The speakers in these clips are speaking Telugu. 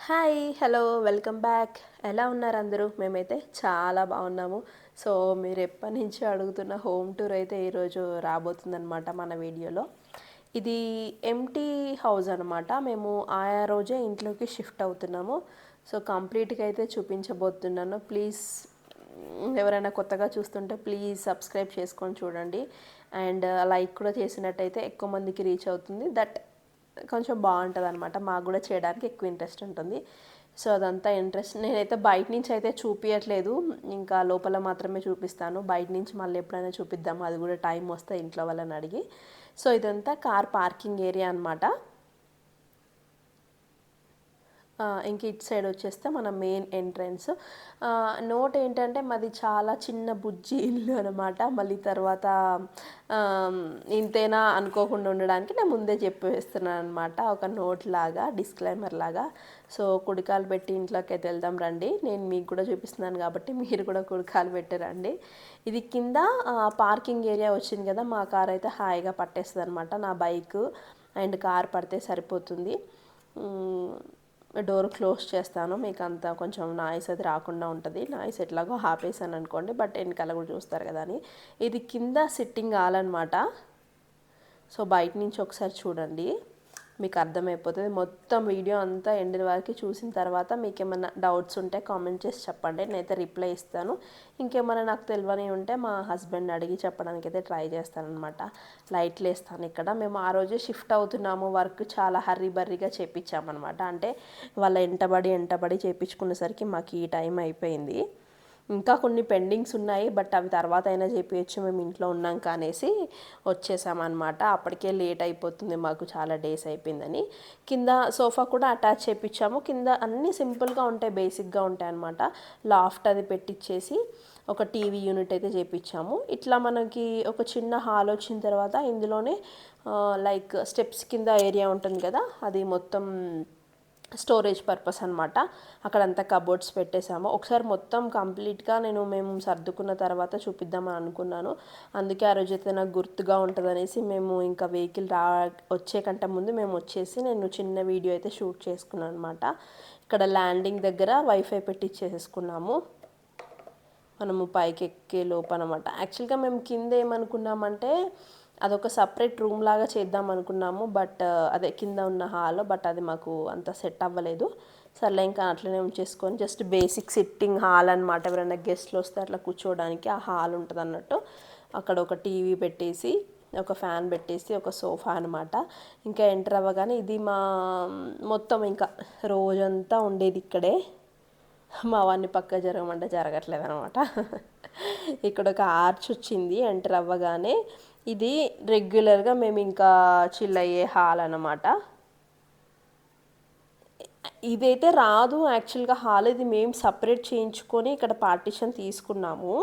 Hi hello welcome back. ఎలా ఉన్నారు అందరూ? మేమైతే చాలా బాగున్నాము. సో మీరు ఎప్పటి నుంచి అడుగుతున్న హోమ్ టూర్ అయితే ఈరోజు రాబోతుందన్నమాట మన వీడియోలో. ఇది ఎంటీ హౌస్ అనమాట. మేము ఆయా రోజే ఇంట్లోకి షిఫ్ట్ అవుతున్నాము. సో కంప్లీట్గా అయితే చూపించబోతున్నాను. ప్లీజ్ ఎవరైనా కొత్తగా చూస్తుంటే ప్లీజ్ సబ్స్క్రైబ్ చేసుకొని చూడండి. అండ్ లైక్ కూడా చేసినట్టయితే ఎక్కువ మందికి రీచ్ అవుతుంది. దట్ కొంచెం బాగుంటుంది అనమాట. మాకు కూడా చేయడానికి ఎక్కువ ఇంట్రెస్ట్ ఉంటుంది. సో అదంతా ఇంట్రెస్ట్ నేనైతే బయట నుంచి అయితే చూపించట్లేదు, ఇంకా లోపల మాత్రమే చూపిస్తాను. బయట నుంచి మళ్ళీ ఎప్పుడైనా చూపిద్దాము, అది కూడా టైం వస్తే ఇంట్లో వాళ్ళని అడిగి. సో ఇదంతా కార్ పార్కింగ్ ఏరియా అనమాట. ఇంక ఇటు సైడ్ వచ్చేస్తే మన మెయిన్ ఎంట్రన్స్. నోట్ ఏంటంటే మాది చాలా చిన్న బుజ్జి ఇల్లు అనమాట. మళ్ళీ తర్వాత ఇంతేనా అనుకోకుండా ఉండడానికి నేను ముందే చెప్పేస్తున్నాను అనమాట, ఒక నోట్ లాగా, డిస్క్లైమర్ లాగా. సో కుడికాలు పెట్టి ఇంట్లోకి అయితే వెళ్దాం రండి. నేను మీకు కూడా చూపిస్తున్నాను కాబట్టి మీరు కూడా కుడికాలు పెట్టరండి. ఇది కింద పార్కింగ్ ఏరియా వచ్చింది కదా, మా కార్ అయితే హాయిగా పట్టేస్తుంది అనమాట. నా బైక్ అండ్ కార్ పడితే సరిపోతుంది. డోర్ క్లోజ్ చేస్తాను, మీకు అంత కొంచెం నాయిస్ అది రాకుండా ఉంటుంది. నాయిస్ ఎట్లాగో ఆపేసాను అనుకోండి, బట్ వెనకాల కూడా చూస్తారు కదా అని. ఇది కింద సిట్టింగ్ హాల్ అనమాట. సో బయట నుంచి ఒకసారి చూడండి, మీకు అర్థమైపోతుంది. మొత్తం వీడియో అంతా ఎండ్ వరకు చూసిన తర్వాత మీకు ఏమైనా డౌట్స్ ఉంటే కామెంట్ చేసి చెప్పండి, నేనైతే రిప్లై ఇస్తాను. ఇంకేమైనా నాకు తెలియని ఉంటే మా హస్బెండ్ అడిగి చెప్పడానికి అయితే ట్రై చేస్తానమాట. లైట్లు వేస్తాను ఇక్కడ. మేము ఆ రోజే షిఫ్ట్ అవుతున్నాము, వర్క్ చాలా హర్రీ బర్రీగా చేయించామన్నమాట. అంటే వాళ్ళ ఎంటబడి చేయించుకునేసరికి మాకు ఈ టైం అయిపోయింది. ఇంకా కొన్ని పెండింగ్స్ ఉన్నాయి, బట్ అవి తర్వాత అయినా చెప్పవచ్చు, మేము ఇంట్లో ఉన్నాం కానేసి వచ్చేసామన్నమాట. అప్పటికే లేట్ అయిపోతుంది, మాకు చాలా డేస్ అయిపోయిందని. కింద సోఫా కూడా అటాచ్ చేయించాము. కింద అన్నీ సింపుల్గా ఉంటాయి, బేసిక్గా ఉంటాయి అన్నమాట. లాఫ్ట్ అది పెట్టించేసి ఒక టీవీ యూనిట్ అయితే చేయించాము. ఇట్లా మనకి ఒక చిన్న హాల్ వచ్చిన తర్వాత ఇందులోనే లైక్ స్టెప్స్ కింద ఏరియా ఉంటుంది కదా, అది మొత్తం స్టోరేజ్ పర్పస్ అనమాట. అక్కడంతా కబోర్డ్స్ పెట్టేసాము. ఒకసారి మొత్తం కంప్లీట్గా మేము సర్దుకున్న తర్వాత చూపిద్దామని అనుకున్నాను. అందుకే ఆ రోజైతే నాకు గుర్తుగా ఉంటుంది అనేసి మేము ఇంకా వెహికల్ వచ్చే కంటే ముందు మేము వచ్చేసి నేను చిన్న వీడియో అయితే షూట్ చేసుకున్నాను అనమాట. ఇక్కడ ల్యాండింగ్ దగ్గర వైఫై పెట్టించేసుకున్నాము మనము పైకి ఎక్కే లోపనమాట. యాక్చువల్గా మేము కింద ఏమనుకున్నామంటే అదొక సపరేట్ రూమ్ లాగా చేద్దాం అనుకున్నాము, బట్ అదే కింద ఉన్న హాల్, బట్ అది మాకు అంత సెట్ అవ్వలేదు. సర్లే ఇంకా అట్లనే ఉంచేసుకొని జస్ట్ బేసిక్ సిట్టింగ్ హాల్ అనమాట. ఎవరైనా గెస్ట్లు వస్తే అట్లా కూర్చోవడానికి ఆ హాల్ ఉంటుంది అన్నట్టు. అక్కడ ఒక టీవీ పెట్టేసి, ఒక ఫ్యాన్ పెట్టేసి, ఒక సోఫా అనమాట. ఇంకా ఎంటర్ అవ్వగానే ఇది మా మొత్తం ఇంకా రోజంతా ఉండేది ఇక్కడే. మా వాడిని పక్క జరగమంటే జరగట్లేదు అనమాట. ఇక్కడ ఒక ఆర్చ్ వచ్చింది ఎంటర్ అవ్వగానే. ఇది రెగ్యులర్గా మేము ఇంకా చిల్ అయ్యే హాల్ అనమాట. ఇదైతే రాదు యాక్చువల్గా హాల్, ఇది మేము సపరేట్ చేయించుకొని ఇక్కడ పార్టిషన్ తీసుకున్నాము.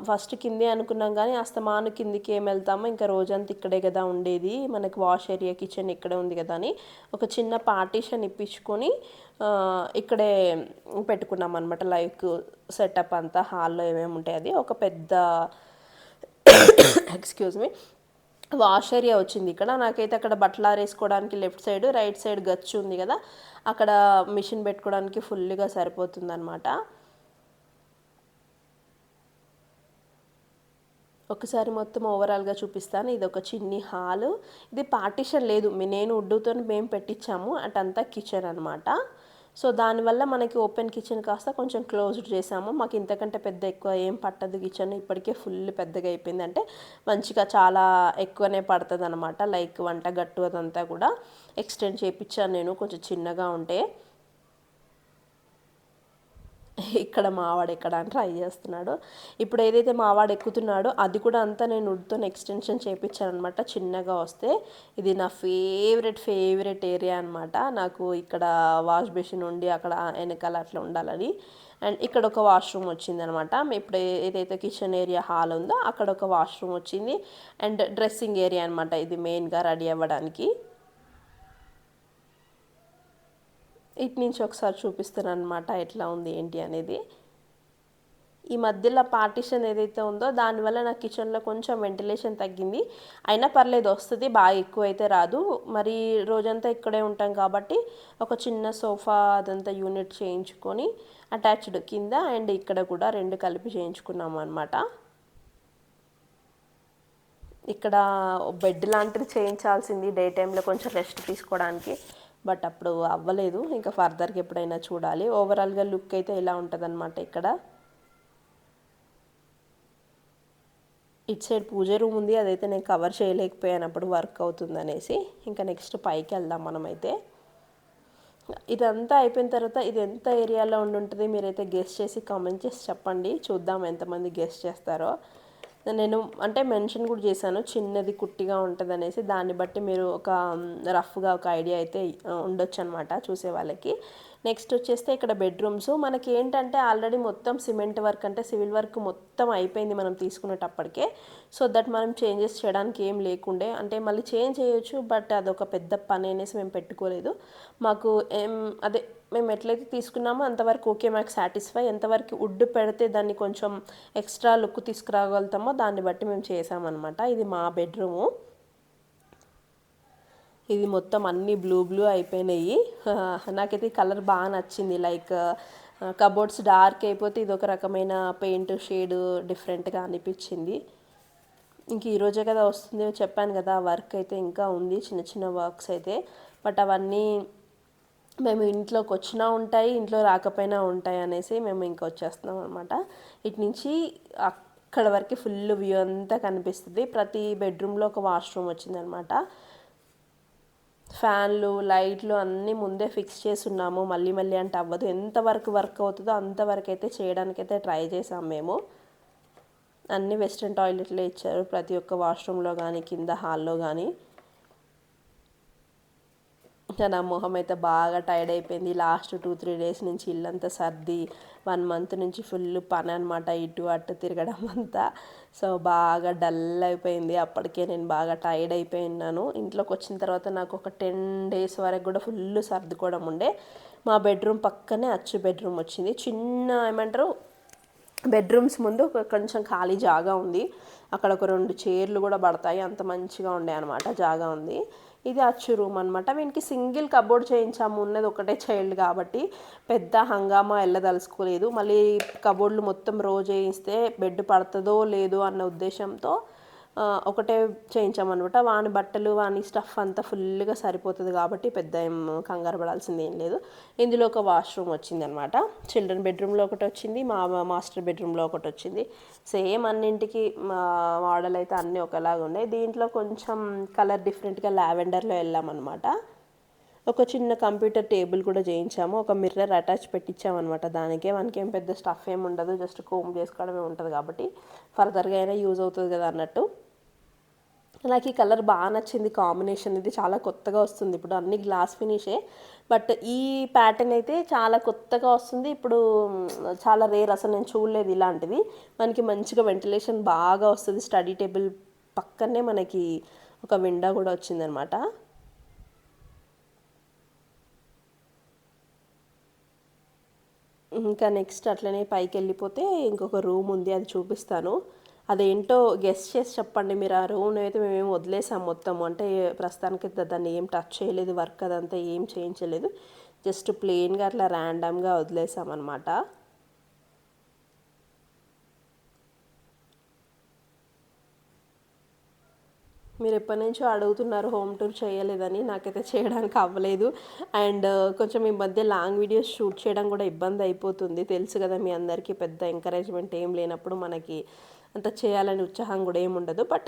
ఫస్ట్ కిందే అనుకున్నాం కానీ అస్తమాను కిందికి ఏం వెళ్తామో, ఇంకా రోజంతా ఇక్కడే కదా ఉండేది, మనకి వాష్ ఏరియా కిచెన్ ఇక్కడే ఉంది కదా అని ఒక చిన్న పార్టిషన్ ఇప్పించుకొని ఇక్కడే పెట్టుకున్నాం అనమాట. లైక్ సెటప్ అంతా హాల్లో ఏమేమి ఉంటాయి అది ఒక పెద్ద ఎక్స్క్యూజ్ మీ వాష్ ఏరియా వచ్చింది ఇక్కడ. నాకైతే అక్కడ బట్టలు ఆరేసుకోవడానికి లెఫ్ట్ సైడ్, రైట్ సైడ్ గచ్చు ఉంది కదా, అక్కడ మిషన్ పెట్టుకోవడానికి ఫుల్గా సరిపోతుంది అనమాట. ఒకసారి మొత్తం ఓవరాల్గా చూపిస్తాను. ఇది ఒక చిన్ని హాలు. ఇది పార్టిషన్ లేదు, నేను వుడ్డుతో మేము పెట్టించాము. అటంతా కిచెన్ అనమాట. సో దానివల్ల మనకి ఓపెన్ కిచెన్ కాస్త కొంచెం క్లోజ్డ్ చేసాము. మాకు ఇంతకంటే పెద్ద ఎక్కువ ఏం పట్టదు కిచెన్. ఇప్పటికే ఫుల్ పెద్దగా అయిపోయింది, అంటే మంచిగా చాలా ఎక్కువనే పడుతుంది అనమాట. లైక్ వంట గట్టు అదంతా కూడా ఎక్స్టెండ్ చేయించాను నేను, కొంచెం చిన్నగా ఉంటే. ఇక్కడ మావాడు ఎక్కడానికి ట్రై చేస్తున్నాడు. ఇప్పుడు ఏదైతే మావాడు ఎక్కుతున్నాడో అది కూడా అంతా నేను వుడ్తో ఎక్స్టెన్షన్ చేయించాను అనమాట, చిన్నగా వస్తే. ఇది నా ఫేవరెట్ ఏరియా అనమాట. నాకు ఇక్కడ వాష్ బేసిన్ ఉండి అక్కడ వెనకాల అట్లా ఉండాలని. అండ్ ఇక్కడ ఒక వాష్రూమ్ వచ్చింది అనమాట. ఇప్పుడు ఏదైతే కిచెన్ ఏరియా హాల్ ఉందో అక్కడ ఒక వాష్రూమ్ వచ్చింది. అండ్ డ్రెస్సింగ్ ఏరియా అనమాట, ఇది మెయిన్గా రెడీ అవ్వడానికి. ఇటు నుంచి ఒకసారి చూపిస్తాను అనమాట ఎట్లా ఉంది ఏంటి అనేది. ఈ మధ్యలో పార్టిషన్ ఏదైతే ఉందో దానివల్ల నా కిచెన్లో కొంచెం వెంటిలేషన్ తగ్గింది. అయినా పర్లేదు, వస్తుంది, బాగా ఎక్కువ అయితే రాదు. మరి రోజంతా ఇక్కడే ఉంటాం కాబట్టి ఒక చిన్న సోఫా అదంతా యూనిట్ చేయించుకొని అటాచ్డ్ కింద అండ్ ఇక్కడ కూడా 2 కలిపి చేయించుకున్నాము అనమాట. ఇక్కడ బెడ్ లాంటిది చేయించాల్సింది డే టైంలో కొంచెం రెస్ట్ తీసుకోవడానికి, బట్ అప్పుడు అవ్వలేదు. ఇంకా ఫర్దర్గా ఎప్పుడైనా చూడాలి. ఓవరాల్గా లుక్ అయితే ఇలా ఉంటుందన్నమాట. ఇక్కడ ఇటు సైడ్ పూజ రూమ్ ఉంది, అదైతే నేను కవర్ చేయలేకపోయాను అప్పుడు వర్క్ అవుతుంది అనేసి. ఇంకా నెక్స్ట్ పైకి వెళ్దాం మనమైతే. ఇదంతా అయిపోయిన తర్వాత ఇది ఎంత ఏరియాలో ఉండుంటుంది మీరైతే గెస్ చేసి కామెంట్ చేసి చెప్పండి, చూద్దాం ఎంతమంది గెస్ చేస్తారో. నేను అంటే మెన్షన్ కూడా చేశాను చిన్నది కుట్టిగా ఉంటుంది అనేసి, దాన్ని బట్టి మీరు ఒక రఫ్గా ఒక ఐడియా అయితే ఉండొచ్చు అనమాట చూసే వాళ్ళకి. నెక్స్ట్ వచ్చేస్తే ఇక్కడ బెడ్రూమ్స్ మనకి ఏంటంటే ఆల్రెడీ మొత్తం సిమెంట్ వర్క్ అంటే సివిల్ వర్క్ మొత్తం అయిపోయింది మనం తీసుకునేటప్పటికే. సో దట్ మనం చేంజెస్ చేయడానికి ఏం లేకుండే, అంటే మళ్ళీ చేంజ్ చేయొచ్చు బట్ అదొక పెద్ద పని అనేసి మేము పెట్టుకోలేదు. మాకు అదే మేము ఎట్లయితే తీసుకున్నామో అంతవరకు ఓకే, మాకు సాటిస్ఫై. ఎంతవరకు వుడ్ పెడితే దాన్ని కొంచెం ఎక్స్ట్రా లుక్ తీసుకురాగలుగుతామో దాన్ని బట్టి మేము చేసామన్నమాట. ఇది మా బెడ్రూము. ఇది మొత్తం అన్నీ బ్లూ అయిపోయినాయి. నాకైతే ఈ కలర్ బాగా నచ్చింది. లైక్ కబోర్డ్స్ డార్క్ అయిపోతే ఇది ఒక రకమైన పెయింట్ షేడ్ డిఫరెంట్గా అనిపించింది. ఇంక ఈరోజే కదా వస్తుంది, చెప్పాను కదా వర్క్ అయితే ఇంకా ఉంది, చిన్న చిన్న వర్క్స్ అయితే. బట్ అవన్నీ మేము ఇంట్లోకి వచ్చినా ఉంటాయి, ఇంట్లో రాకపోయినా ఉంటాయి అనేసి మేము ఇంకా వచ్చేస్తున్నాం అనమాట. ఇటు నుంచి అక్కడ వరకు ఫుల్ వ్యూ అంతా కనిపిస్తుంది. ప్రతి బెడ్రూమ్లో ఒక వాష్రూమ్ వచ్చిందనమాట. ఫ్యాన్లు లైట్లు అన్నీ ముందే ఫిక్స్ చేసి ఉన్నాము. మళ్ళీ అంటే అవ్వదు, ఎంతవరకు వర్క్ అవుతుందో అంతవరకు అయితే చేయడానికైతే ట్రై చేసాం మేము. అన్నీ వెస్ట్రన్ టాయిలెట్లే ఇచ్చారు ప్రతి ఒక్క వాష్రూమ్లో కానీ కింద హాల్లో కానీ. నా మొహం అయితే బాగా టైర్డ్ అయిపోయింది. లాస్ట్ 2-3 డేస్ నుంచి ఇల్లంతా సర్ది 1 మంత్ నుంచి ఫుల్ పని అనమాట, ఇటు అటు తిరగడం అంతా. సో బాగా డల్ అయిపోయింది. అప్పటికే నేను బాగా టైర్డ్ అయిపోయినాను. ఇంట్లోకి వచ్చిన తర్వాత నాకు ఒక 10 డేస్ వరకు కూడా ఫుల్ సర్దుకోవడం ఉండే. మా బెడ్రూమ్ పక్కనే అచ్చు బెడ్రూమ్ వచ్చింది. చిన్న ఏమంటారు బెడ్రూమ్స్ ముందు కొంచెం ఖాళీ జాగా ఉంది, అక్కడ ఒక 2 చైర్లు కూడా పడతాయి, అంత మంచిగా ఉండే అనమాట జాగా ఉంది. ఇది అచ్చు రూమ్ అనమాట. వీనికి సింగిల్ కబోర్డ్ చేయించాము, ఉన్నది ఒకటే చైల్డ్ కాబట్టి పెద్ద హంగామా వెళ్ళదలుచుకోలేదు. మళ్ళీ కబోర్డ్లు మొత్తం రోజు వేయిస్తే బెడ్ పడుతుందో లేదో అన్న ఉద్దేశంతో ఒకటే చేయించామన్నమాట. వాని బట్టలు వాని స్టఫ్ అంతా ఫుల్గా సరిపోతుంది కాబట్టి పెద్ద ఏం కంగారు పడాల్సింది ఏం లేదు. ఇందులో ఒక వాష్రూమ్ వచ్చిందనమాట. చిల్డ్రన్ బెడ్రూమ్లో ఒకటి వచ్చింది, మా మాస్టర్ బెడ్రూమ్లో ఒకటి వచ్చింది. సేమ్ అన్నింటికి మా మోడల్ అయితే అన్నీ ఒకలాగా ఉన్నాయి. దీంట్లో కొంచెం కలర్ డిఫరెంట్గా లావెండర్లో వెళ్ళామన్నమాట. ఒక చిన్న కంప్యూటర్ టేబుల్ కూడా చేయించాము, ఒక మిర్రర్ అటాచ్ పెట్టించామన్నమాట. దానికే మనకి ఏం పెద్ద స్టఫ్ ఏమి ఉండదు, జస్ట్ కోమ్ చేసుకోవడమే ఉంటుంది కాబట్టి ఫర్దర్గా అయినా యూజ్ అవుతుంది కదా అన్నట్టు. నాకు ఈ కలర్ బాగా నచ్చింది, కాంబినేషన్ ఇది చాలా కొత్తగా వస్తుంది. ఇప్పుడు అన్ని గ్లాస్ ఫినిషే, బట్ ఈ ప్యాటర్న్ అయితే చాలా కొత్తగా వస్తుంది. ఇప్పుడు చాలా రేర్, అసలు నేను చూడలేదు ఇలాంటిది. మనకి మంచిగా వెంటిలేషన్ బాగా వస్తుంది. స్టడీ టేబుల్ పక్కనే మనకి ఒక విండో కూడా వచ్చిందనమాట. ఇంకా నెక్స్ట్ అట్లనే పైకి వెళ్ళిపోతే ఇంకొక రూమ్ ఉంది, అది చూపిస్తాను. అదేంటో గెస్ట్ చేసి చెప్పండి మీరు. ఆ రూమ్ అయితే మేమేం వదిలేసాం మొత్తము, అంటే ప్రస్తుతానికి దాన్ని ఏం టచ్ చేయలేదు, వర్క్ అదంతా ఏం చేయించలేదు, జస్ట్ ప్లెయిన్గా అట్లా ర్యాండమ్గా వదిలేసాం అనమాట. మీరు ఎప్పటి నుంచో అడుగుతున్నారు హోమ్ టూర్ చేయలేదని, నాకైతే చేయడానికి అవ్వలేదు. అండ్ కొంచెం ఈ మధ్య లాంగ్ వీడియోస్ షూట్ చేయడం కూడా ఇబ్బంది అయిపోతుంది, తెలుసు కదా మీ అందరికీ. పెద్ద ఎంకరేజ్మెంట్ ఏం లేనప్పుడు మనకి అంత చేయాలని ఉత్సాహం కూడా ఏమి ఉండదు. But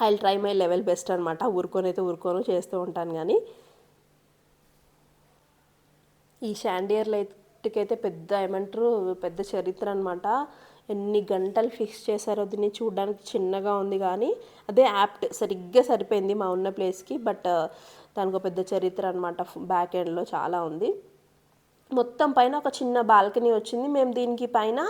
I will try my level best అనమాట. ఊరుకోను చేస్తూ ఉంటాను. కానీ ఈ షాండియర్ లైట్కైతే పెద్ద ఏమంటారు పెద్ద చరిత్ర అనమాట. ఎన్ని గంటలు ఫిక్స్ చేశారో, దీన్ని చూడడానికి చిన్నగా ఉంది కానీ అదే యాప్ట్ సరిగ్గా సరిపోయింది మా ఉన్న ప్లేస్కి. బట్ దానికి ఒక పెద్ద చరిత్ర అనమాట, బ్యాక్ ఎండ్లో చాలా ఉంది. మొత్తం పైన ఒక చిన్న బాల్కనీ వచ్చింది. మేము దీనికి పైన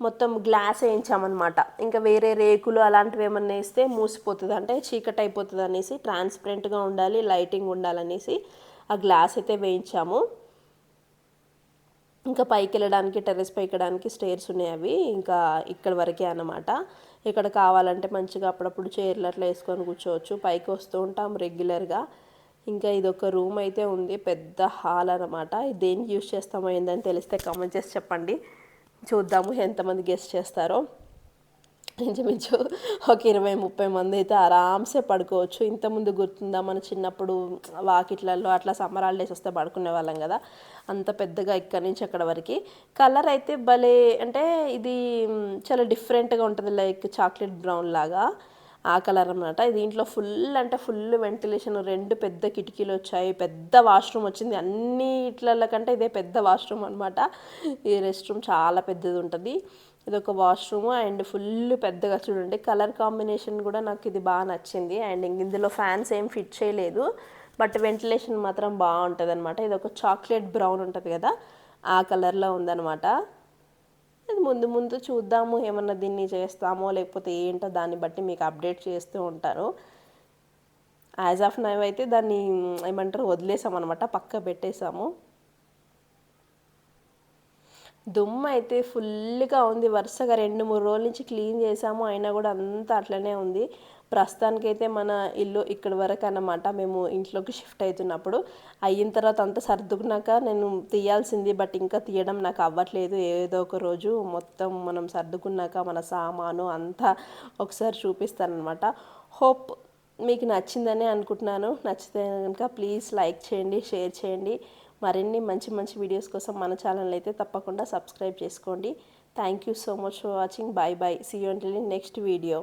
మొత్తం గ్లాస్ వేయించామన్నమాట. ఇంకా వేరే రేకులు అలాంటివి ఏమన్నా వేస్తే మూసిపోతుంది, అంటే చీకటి అయిపోతుంది అనేసి, ట్రాన్స్పరెంట్గా ఉండాలి, లైటింగ్ ఉండాలనేసి ఆ గ్లాస్ అయితే వేయించాము. ఇంకా పైకి వెళ్ళడానికి టెర్రస్ పైకి ఎక్కడానికి స్టేర్స్ ఉన్నాయి, అవి ఇంకా ఇక్కడ వరకే అన్నమాట. ఇక్కడ కావాలంటే మంచిగా అప్పుడప్పుడు చైర్లు అట్లా వేసుకొని కూర్చోవచ్చు. పైకి వస్తూ ఉంటాం రెగ్యులర్గా. ఇంకా ఇది ఒక రూమ్ అయితే ఉంది, పెద్ద హాల్ అనమాట. దేనికి యూస్ చేస్తామో ఏందని తెలిస్తే కామెంట్ చేసి చెప్పండి, చూద్దాము ఎంతమంది గెస్ట్ చేస్తారో. ఇంచుమించు ఒక 20-30 మంది అయితే ఆరామ్సే పడుకోవచ్చు. ఇంతకుముందు గుర్తుందా మన చిన్నప్పుడు వాకిట్లలో అట్లా సమ్మర్ హాలిడేస్ వస్తే పడుకునే వాళ్ళం కదా, అంత పెద్దగా ఇక్కడి నుంచి అక్కడ వరకు. కలర్ అయితే భలే, అంటే ఇది చాలా డిఫరెంట్గా ఉంటుంది, లైక్ చాక్లెట్ బ్రౌన్ లాగా ఆ కలర్ అనమాట. దీంట్లో ఫుల్ అంటే ఫుల్ వెంటిలేషన్, 2 పెద్ద కిటికీలు వచ్చాయి, పెద్ద వాష్రూమ్ వచ్చింది. అన్ని ఇట్ల కంటే ఇదే పెద్ద వాష్రూమ్ అనమాట. ఈ రెస్ట్ రూమ్ చాలా పెద్దది ఉంటుంది. ఇది ఒక వాష్రూమ్ అండ్ ఫుల్ పెద్దగా చూడండి. కలర్ కాంబినేషన్ కూడా నాకు ఇది బాగా నచ్చింది. అండ్ ఇందులో ఫ్యాన్స్ ఏం ఫిట్ చేయలేదు, బట్ వెంటిలేషన్ మాత్రం బాగుంటుంది అనమాట. ఇది ఒక చాక్లెట్ బ్రౌన్ ఉంటుంది కదా, ఆ కలర్లో ఉందన్నమాట. అది ముందు ముందు చూద్దాము, ఏమన్నా దీన్ని చేస్తామో లేకపోతే ఏంటో దాన్ని బట్టి మీకు అప్డేట్ చేస్తూ ఉంటాను. యాజ్ ఆఫ్ నవ్ అయితే దాన్ని ఏమంటారు వదిలేసాం అనమాట, పక్క పెట్టేసాము. దుమ్ము అయితే ఫుల్గా ఉంది, వరుసగా 2-3 రోజుల నుంచి క్లీన్ చేసాము, అయినా కూడా అంతా అట్లనే ఉంది. ప్రస్తుతానికైతే మన ఇల్లు ఇక్కడ వరకు అన్నమాట. మేము ఇంట్లోకి షిఫ్ట్ అవుతున్నప్పుడు అయిన తర్వాత అంతా సర్దుకున్నాక నేను తీయాల్సింది, బట్ ఇంకా తీయడం నాకు అవ్వట్లేదు. ఏదో ఒక రోజు మొత్తం మనం సర్దుకున్నాక మన సామాను అంతా ఒకసారి చూపిస్తానమాట. హోప్ మీకు నచ్చిందని అనుకుంటున్నాను. నచ్చితే కనుక ప్లీజ్ లైక్ చేయండి, షేర్ చేయండి. మరిన్ని మంచి మంచి వీడియోస్ కోసం మన ఛానల్ అయితే తప్పకుండా సబ్స్క్రైబ్ చేసుకోండి. Thank you so much for watching. Bye bye. See you until in next video.